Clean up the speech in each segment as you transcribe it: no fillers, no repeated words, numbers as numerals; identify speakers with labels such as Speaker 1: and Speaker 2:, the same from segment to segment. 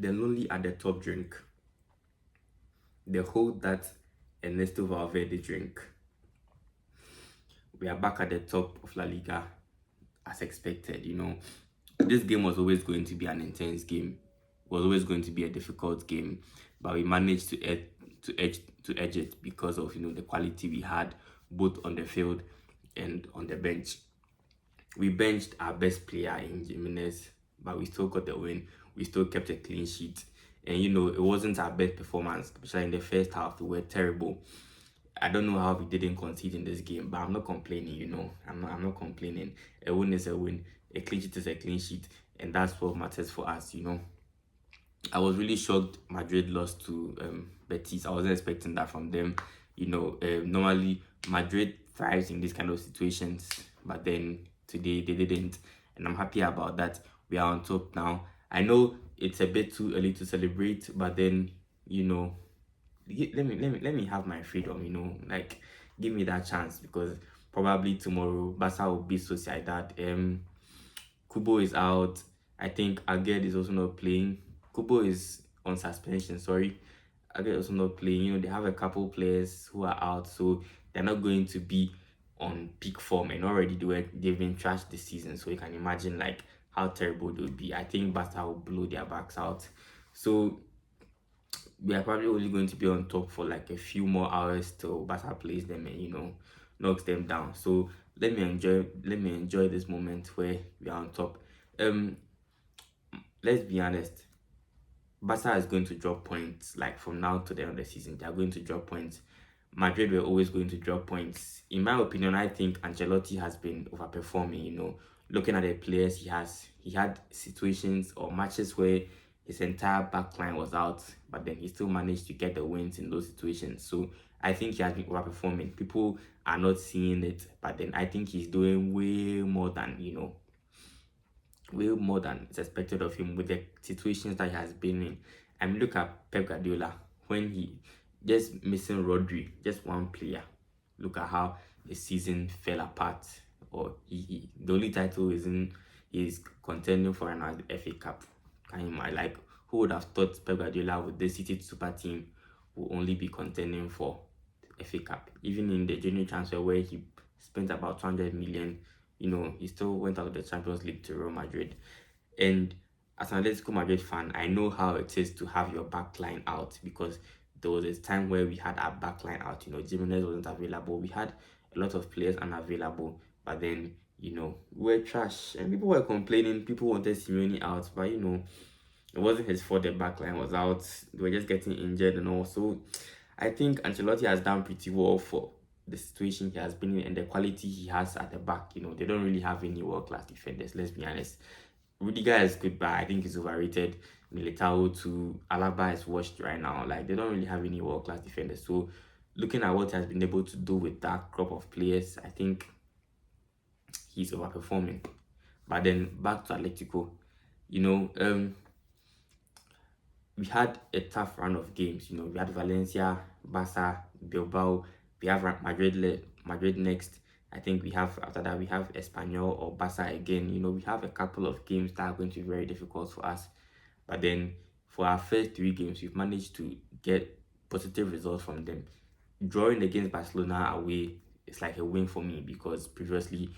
Speaker 1: the lonely at the top drink. The hold that Ernesto Valverde drink. We are back at the top of La Liga as expected. This game was always going to be an intense game. Was always going to be a difficult game, but we managed to edge it because of the quality we had both on the field and on the bench. We benched our best player in Jimenez, but we still got the win. We still kept a clean sheet. And it wasn't our best performance, especially in the first half. We were terrible. I don't know how we didn't concede in this game, but I'm not complaining. I'm not complaining. A win is a win. A clean sheet is a clean sheet, and that's what matters for us. I was really shocked Madrid lost to Betis. I wasn't expecting that from them. Normally Madrid thrives in these kind of situations, but then today they didn't, and I'm happy about that. We are on top now. I know it's a bit too early to celebrate, but then let me have my freedom. Like, give me that chance, because probably tomorrow Barca will beat Sociedad. Kubo is out. I think Aged is also not playing. Kubo is on suspension, sorry. Aged also not playing. They have a couple players who are out, so they're not going to be on peak form, and already they've been trashed this season, so you can imagine like how terrible they would be. I think Barca will blow their backs out. So we are probably only going to be on top for like a few more hours till Barca plays them and knocks them down. So let me enjoy this moment where we are on top. Let's be honest. Barca is going to drop points, like from now to the end of the season. They are going to drop points. Madrid were always going to drop points. In my opinion, I think Ancelotti has been overperforming. Looking at the players he had situations or matches where his entire backline was out, but then he still managed to get the wins in those situations. So I think he has been overperforming. People are not seeing it, but then I think he's doing way more than is expected of him with the situations that he has been in. I mean, look at Pep Guardiola when he just missing Rodri, just one player. Look at how the season fell apart. Or the only title he's contending for now is the FA Cup. Can you imagine? Like, who would have thought Pep Guardiola with this City super team will only be contending for the FA Cup? Even in the January transfer where he spent about 200 million, he still went out of the Champions League to Real Madrid. And as an Atletico Madrid fan, I know how it is to have your backline out, because there was a time where we had our backline out. Jimenez wasn't available. We had a lot of players unavailable, but then we were trash, and people were complaining. People wanted Simeone out, but it wasn't his fault. The backline was out. They were just getting injured and all. So I think Ancelotti has done pretty well for the situation he has been in and the quality he has at the back. They don't really have any world-class defenders, let's be honest. Rudiger is good, but I think he's overrated. Militao to Alaba is washed right now. Like, they don't really have any world-class defenders. So looking at what he has been able to do with that crop of players, I think he's overperforming. But then back to Atletico, we had a tough run of games. We had Valencia, Barca, Bilbao. We have Madrid next. I think after that we have Espanyol or Barca again. We have a couple of games that are going to be very difficult for us. But then for our first 3 games, we've managed to get positive results from them. Drawing against Barcelona away is like a win for me, because previously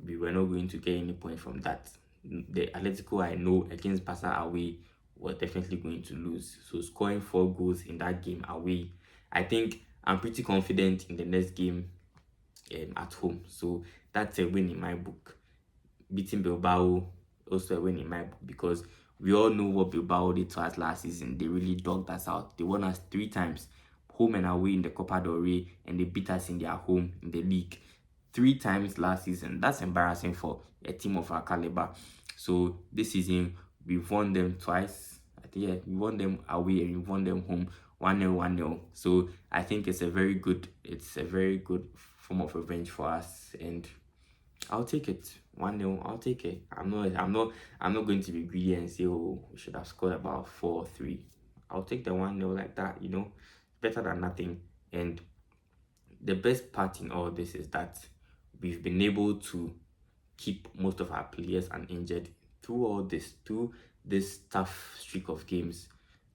Speaker 1: we were not going to get any point from that. The Atletico I know against Barca away were definitely going to lose. So scoring 4 goals in that game away, I think I'm pretty confident in the next game at home. So that's a win in my book. Beating Bilbao, also a win in my book, because we all know what Bilbao did to us last season. They really dogged us out. They won us 3 times, home and away in the Copa del Rey, and they beat us in their home in the league 3 times last season. That's embarrassing for a team of our caliber. So this season we've won them twice. I think we won them away and we won them home 1-0, 1-0. So I think it's a very good form of revenge for us, and I'll take it. 1-0, I'll take it. I'm not going to be greedy and say, oh, we should have scored about 4-3. I'll take the 1-0 like that. Better than nothing. And the best part in all this is that we've been able to keep most of our players uninjured through all this, through this tough streak of games,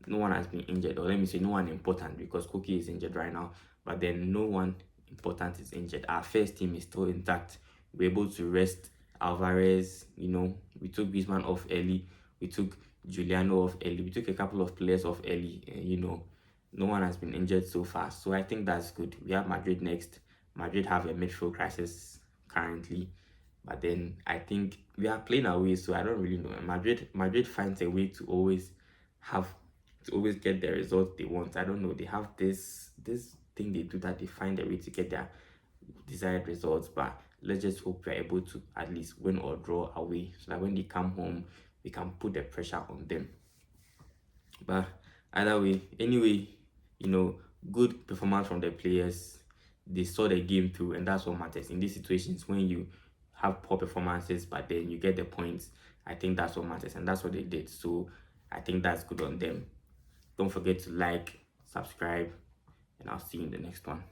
Speaker 1: no one has been injured, or let me say no one important, because Cookie is injured right now, but then no one important is injured. Our first team is still intact. We're able to rest Alvarez, we took Griezmann off early, we took Juliano off early, we took a couple of players off early, no one has been injured so far. So I think that's good. We have Madrid next. Madrid have a midfield crisis currently, but then I think we are playing away, so I don't really know. Madrid finds a way have to always get the results they want. I don't know. They have this thing they do, that they find a way to get their desired results. But let's just hope we're able to at least win or draw away, so that when they come home, we can put the pressure on them. But either way, anyway, good performance from the players. They saw the game through, and that's what matters in these situations. When you have poor performances, but then you get the points, I think that's what matters, and that's what they did. So I think that's good on them. Don't forget to like, subscribe, and I'll see you in the next one.